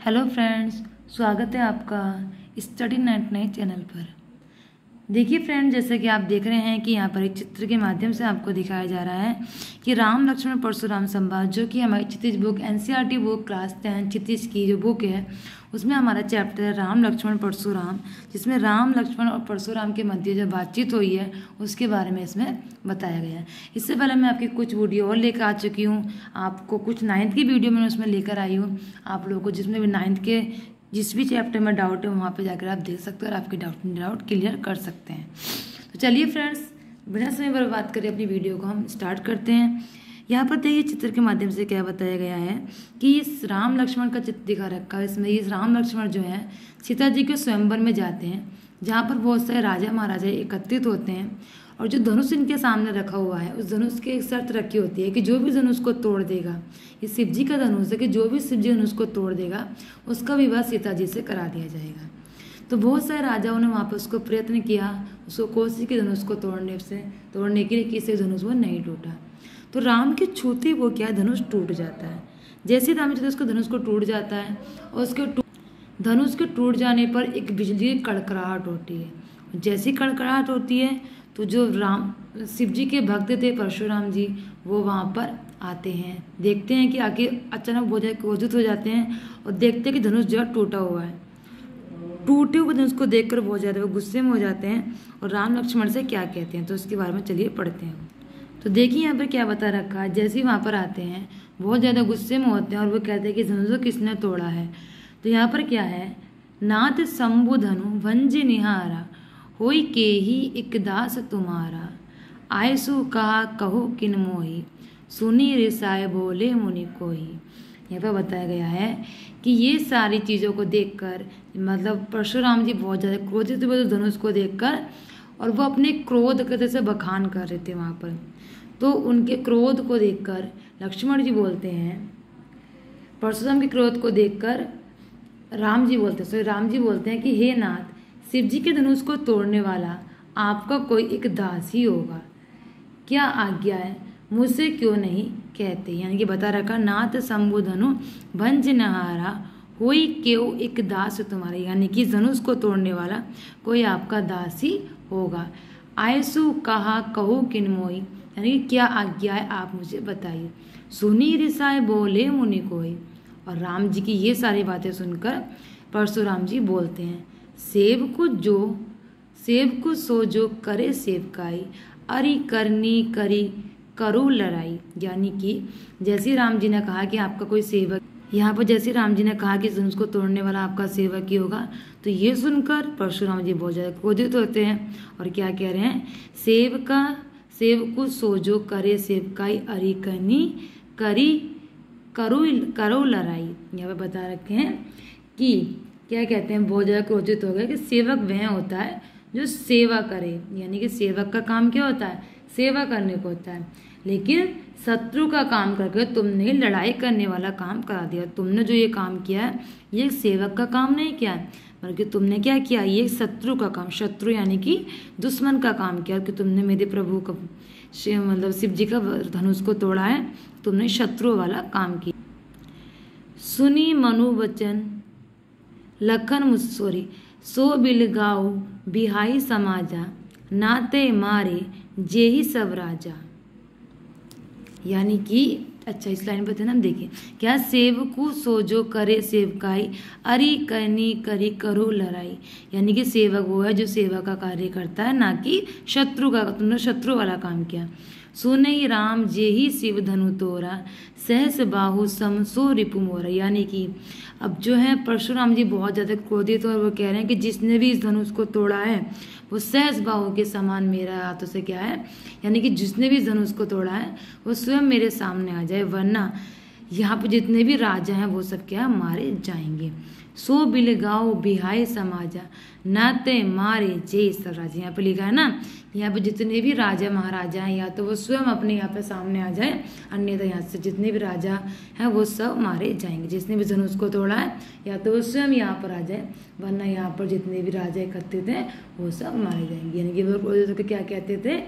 Hello friends, स्वागत है आपका स्टडी नेट नए चैनल पर। देखिए फ्रेंड्स, जैसे कि आप देख रहे हैं कि यहाँ पर एक चित्र के माध्यम से आपको दिखाया जा रहा है कि राम लक्ष्मण परशुराम संवाद, जो कि हमारी क्षितिज बुक एनसीईआरटी बुक क्लास 10 क्षितिज की जो बुक है उसमें हमारा चैप्टर है राम लक्ष्मण परशुराम, जिसमें राम लक्ष्मण और परशुराम के मध्य जो बातचीत हुई है उसके बारे में इसमें बताया गया है। इससे पहले मैं आपकी कुछ वीडियो और लेकर आ चुकी हूँ, आपको कुछ 9th की वीडियो मैंने उसमें लेकर आई हूँ। आप लोगों को जिसमें भी 9th के जिस भी चैप्टर में डाउट है वहाँ पे जाकर आप देख सकते हो और आपके डाउट क्लियर कर सकते हैं। तो चलिए फ्रेंड्स, बिना समय बर्बाद करें अपनी वीडियो को हम स्टार्ट करते हैं। यहाँ पर देखिए चित्र के माध्यम से क्या बताया गया है कि इस राम लक्ष्मण का चित्र दिखा रखा है। इसमें ये राम लक्ष्मण जो है सीता जी के स्वयंवर में जाते हैं, जहाँ पर बहुत सारे राजा महाराजा एकत्रित होते हैं और जो धनुष इनके सामने रखा हुआ है उस धनुष की एक शर्त रखी होती है कि जो भी धनुष को तोड़ देगा, ये शिव जी का धनुष है कि जो भी शिव जी धनुष को तोड़ देगा उसका विवाह सीता जी से करा दिया जाएगा। तो बहुत सारे राजाओं ने वहाँ पर उसको प्रयत्न किया, उसको कोशिश की धनुष को तोड़ने के लिए, किसी धनुष वो नहीं टूटा। तो राम के छूते वो क्या धनुष टूट जाता है। जैसे रामचंद्र उसको धनुष को टूट जाता है और उसके धनुष के टूट जाने पर एक बिजली की कड़कड़ाहट होती है। जैसी कड़कड़ाहट होती है तो जो शिव जी के भक्त थे परशुराम जी, वो वहाँ पर आते हैं, देखते हैं कि आगे अचानक बहुत ज़्यादा क्रोधित हो जाते हैं और देखते हैं कि धनुष जो है टूटा हुआ है। टूटे हुए धनुष को देखकर बहुत ज़्यादा वो गुस्से में हो जाते हैं और राम लक्ष्मण से क्या कहते हैं तो उसके बारे में चलिए पढ़ते हैं। तो देखिए यहाँ पर क्या बता रखा है। जैसे ही वहाँ पर आते हैं बहुत ज़्यादा गुस्से में होते हैं और वो कहते हैं कि धनुष किसने तोड़ा है। तो यहाँ पर क्या है, नाथ शंभु धनु भंज निहारा, होई के ही एक दास तुम्हारा, आयसु कहा कहो किन मोही, सुनी रिसाए बोले मुनि कोई। यहाँ पर बताया गया है कि ये सारी चीज़ों को देखकर, मतलब परशुराम जी बहुत ज़्यादा क्रोधित हुए धनुष को देखकर, और वो अपने क्रोध के से बखान कर रहे थे वहाँ पर। तो उनके क्रोध को देखकर लक्ष्मण जी बोलते हैं, परशुराम के क्रोध को देखकर राम जी बोलते हैं कि हे नाथ, शिव जी के धनुष को तोड़ने वाला आपका कोई एक दास ही होगा, क्या आज्ञा है, मुझसे क्यों नहीं कहते। यानी कि बता रखा, नाथ शंभु धनु भंज नहारा, होई क्यों एक दास तुम्हारे, यानी कि धनुष को तोड़ने वाला कोई आपका दास ही होगा। आयसु कहा कहो किन मोई, यानी कि क्या आज्ञा है आप मुझे बताइए। सुनी रिसाए बोले मुनि कोई। और राम जी की ये सारी बातें सुनकर परशुराम जी बोलते हैं, सेब को सो जो करे सेवकाई, अरि करनी करी करो लड़ाई। यानी कि जैसे राम जी ने कहा कि आपका कोई सेवक, यहाँ पर जैसे राम जी ने कहा कि धनुष को तोड़ने वाला आपका सेवक ही होगा, तो ये सुनकर परशुराम जी बहुत ज़्यादा क्रोधित होते हैं और क्या कह रहे हैं, सेव को सो जो करे सेवकाई, अरि करनी करी करो लड़ाई। यहाँ पे बता रखे हैं कि क्या कहते हैं, बहुत ज़्यादा क्रोधित हो गया कि सेवक वह होता है जो सेवा करे, यानी कि सेवक का काम क्या होता है, सेवा करने को होता है। लेकिन शत्रु का काम करके तुमने लड़ाई करने वाला काम करा दिया। तुमने जो ये काम किया है ये सेवक का काम नहीं किया है, बल्कि तुमने क्या किया, ये शत्रु का काम, शत्रु यानी कि दुश्मन का काम किया कि तुमने मेरे प्रभु का, मतलब शिव जी का धनुष को तोड़ा है, तुमने शत्रु वाला काम किया। सुनी मनु वचन लखन सो बिलगाओ बिहाई समाजा, नाते मारे जे ही सब राजा। यानी कि अच्छा, इस लाइन पर ध्यान देखिए, क्या सेवकु सो जो करे सेवकाई, अरि करनी करी करो लड़ाई। यानी कि सेवक वो है जो सेवा का कार्य करता है, ना कि शत्रु का, तुमने शत्रु वाला काम किया। सुनई राम जे ही शिव धनु तोरा, सहस बाहु समसो रिपु मोरा। यानी कि अब जो है परशुराम जी बहुत ज़्यादा क्रोधित और वो कह रहे हैं कि जिसने भी इस धनुष को तोड़ा है वो सहस बाहु के समान मेरा हाथों से क्या है, यानी कि जिसने भी धनुष को तोड़ा है वो स्वयं मेरे सामने आ जाए, वरना यहाँ पर जितने भी राजा हैं वो सब क्या मारे जाएंगे। सो बिलगाओ बिहाई समाजा, नाते मारे जय सब राजा। यहाँ पे लिखा है ना, यहाँ पे जितने भी राजा महाराजा हैं या तो वो स्वयं अपने यहाँ पे सामने आ जाए, अन्यथा यहाँ से जितने भी राजा हैं वो सब मारे जाएंगे। जिसने भी धनुष को तोड़ा है या तो वो स्वयं यहाँ पर आ जाए, वरना यहाँ पर जितने भी राजा एकत्रित हैं वो सब मारे जाएंगे। यानी कि वो क्या कहते थे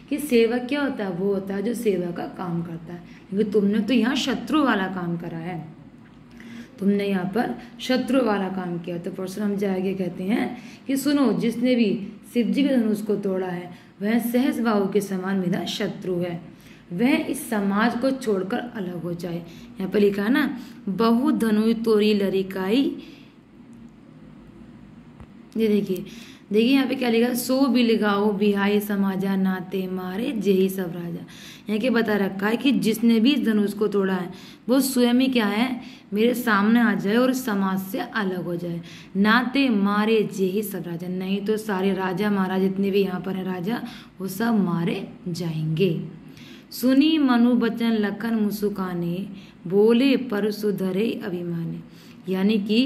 कि सेवक क्या होता है, वो होता है जो सेवा का काम करता है, क्योंकि तुमने तो यहाँ शत्रु वाला काम करा है। तुमने यहाँ पर शत्रु वाला काम किया। तो परशुराम जी आगे कहते हैं कि सुनो, जिसने भी शिव जी के धनुष को तोड़ा है वह सहज बाहु के समान मेरा शत्रु है, वह इस समाज को छोड़कर अलग हो जाए। यहाँ पर लिखा है ना, बहु धनु तोरी लरिकाई। ये देखिए यहाँ पे क्या लिखा, सो बिलगाओ बिहाई समाजा नाते मारे जेही सब राजा। यहाँ के बता रखा है कि जिसने भी इस धनुष को तोड़ा है वो स्वयं ही क्या है, मेरे सामने आ जाए और समाज से अलग हो जाए। नाते मारे जेही सब राजा, नहीं तो सारे राजा महाराज जितने भी यहाँ पर है राजा वो सब मारे जाएंगे। सुनी मनु बचन लखन मुसुकाने, बोले परसु धरे अभिमाने। यानी कि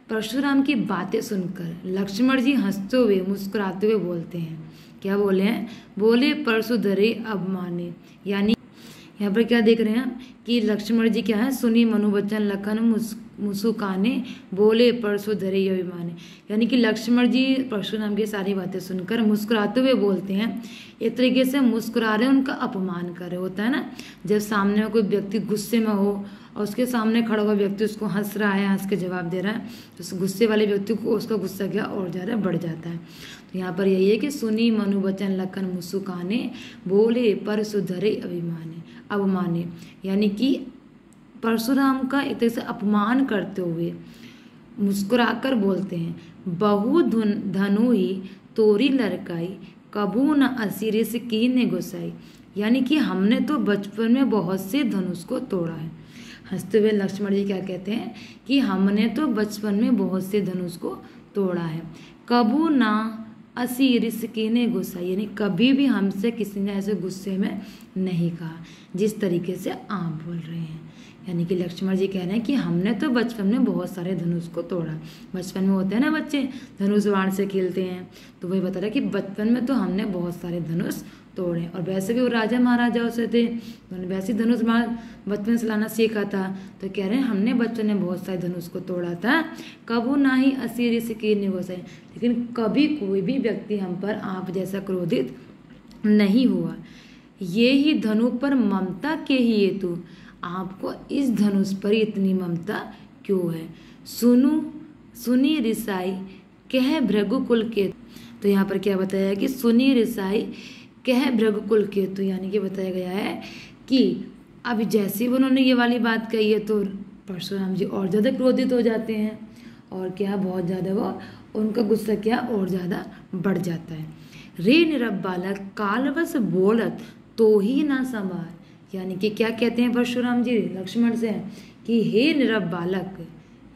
परशुराम की बातें सुनकर लक्ष्मण जी हंसते हुए मुस्कुराते हुए बोलते हैं, क्या बोले हैं, बोले परसु धरे अभिमाने। यानी यहाँ पर क्या देख रहे हैं हम कि लक्ष्मण जी क्या है, सुनी मनु बचन लखन मुसुकाने, बोले परसु धरे अभिमाने। यानी कि लक्ष्मण जी परशुराम की सारी बातें सुनकर मुस्कुराते हुए बोलते हैं। एक तरीके से मुस्कुरा रहे, उनका अपमान कर रहे। होता है ना, जब सामने में कोई व्यक्ति गुस्से में हो और उसके सामने खड़ा हुआ व्यक्ति उसको हंस रहा है, हंस के जवाब दे रहा है, तो उस गुस्से वाले व्यक्ति को उसका गुस्सा क्या और ज़्यादा बढ़ जाता है। तो यहाँ पर यही है कि सुनी मनु बचन लखन मुसुकाने, बोले परसु धरे अभिमाने। यानी कि परशुराम का एक तरह से अपमान करते हुए मुस्कुराकर बोलते हैं, बहु धनु ही तोरी लड़काई, कबू न असीरिस की ने गुसाई। यानी कि हमने तो बचपन में बहुत से धनुष को तोड़ा है। हंसते हुए लक्ष्मण जी क्या कहते हैं कि हमने तो बचपन में बहुत से धनुष को तोड़ा है, कबू ना असीरिस की ने गुस्साई। यानी कभी भी हमसे किसी ने ऐसे गुस्से में नहीं कहा जिस तरीके से आप बोल रहे हैं। यानी कि लक्ष्मण जी कह रहे हैं कि हमने तो बचपन में बहुत सारे धनुष को तोड़ा। बचपन में होते हैं ना बच्चे धनुष बाण से खेलते हैं, तो वही बता रहा है कि बचपन में तो हमने बहुत सारे धनुष तोड़े। और वैसे भी वो राजा महाराजाओं से थे, उन्होंने वैसे धनुष बाण बचपन से लाना सीखा था। तो कह रहे हैं हमने बचपन में बहुत सारे धनुष को तोड़ा था, कबू ना ही असीरी से की निगोसाई। लेकिन कभी कोई भी व्यक्ति हम पर आप जैसा क्रोधित नहीं हुआ। ये ही धनु पर ममता के ही हेतु, आपको इस धनुष पर इतनी ममता क्यों है। सुनी रिसाई कह भृगुकुल के। तो यहाँ पर क्या बताया कि सुनी रिसाई कह भृगुकुल के। तो यानी कि बताया गया है कि अब जैसे ही उन्होंने ये वाली बात कही है तो परशुराम जी और ज़्यादा क्रोधित हो जाते हैं और क्या बहुत ज़्यादा वो उनका गुस्सा क्या और ज़्यादा बढ़ जाता है। रे निरब बालक कालवश बोलत तो ही ना संभार। यानी कि क्या कहते हैं परशुराम जी लक्ष्मण से कि हे निरब बालक,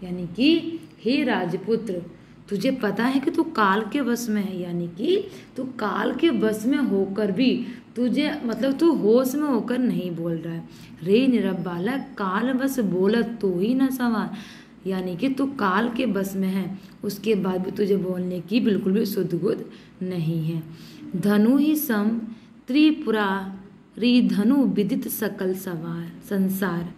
यानी कि हे राजपुत्र, तुझे पता है कि तू काल के वश में है। यानी कि तू काल के वश में होकर भी तुझे मतलब तू होश में होकर नहीं बोल रहा है। रे निरब बालक काल वश बोलत तो ही न संवार। यानी कि तू काल के बस में है, उसके बाद भी तुझे बोलने की बिल्कुल भी सुध बुध नहीं है। धनु ही सम त्रिपुरा री धनु विदित सकल सवार संसार।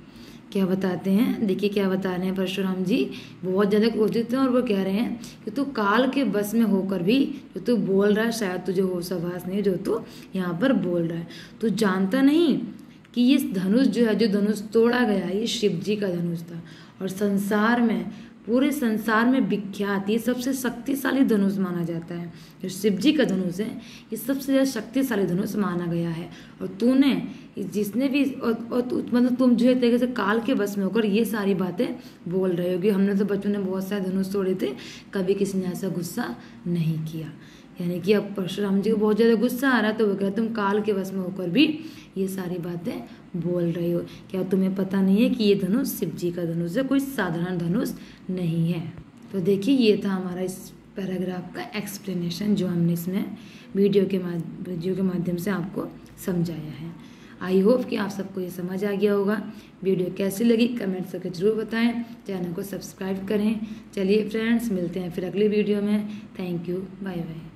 क्या बताते हैं, देखिए क्या बता रहे हैं परशुराम जी, बहुत ज़्यादा क्रोधित हैं और वो कह रहे हैं कि तू काल के बस में होकर भी जो तू बोल रहा है शायद तुझे होश आभास नहीं जो तू यहाँ पर बोल रहा है। तू जानता नहीं कि ये धनुष जो है, जो धनुष तोड़ा गया ये शिव जी का धनुष था और संसार में पूरे संसार में विख्यात ये सबसे शक्तिशाली धनुष माना जाता है। जो शिव जी का धनुष है ये सबसे ज़्यादा शक्तिशाली धनुष माना गया है। और तूने जिसने भी मतलब तुम जो है तरीके से काल के बस में होकर ये सारी बातें बोल रहे हो कि हमने तो बचपन में बहुत सारे धनुष तोड़े थे, कभी किसी ने ऐसा गुस्सा नहीं किया। यानी कि अब परशुराम जी को बहुत ज़्यादा गुस्सा आ रहा है तो वो कहते तुम काल के बस में होकर भी ये सारी बातें बोल रहे हो। क्या तुम्हें पता नहीं है कि ये धनुष शिव जी का धनुष है, कोई साधारण धनुष नहीं है। तो देखिए ये था हमारा इस पैराग्राफ का एक्सप्लेनेशन जो हमने इसमें वीडियो के माध्यम से आपको समझाया है। आई होप कि आप सबको ये समझ आ गया होगा। वीडियो कैसी लगी कमेंट करके जरूर बताएं, चैनल को सब्सक्राइब करें। चलिए फ्रेंड्स मिलते हैं फिर अगली वीडियो में। Thank you, bye bye.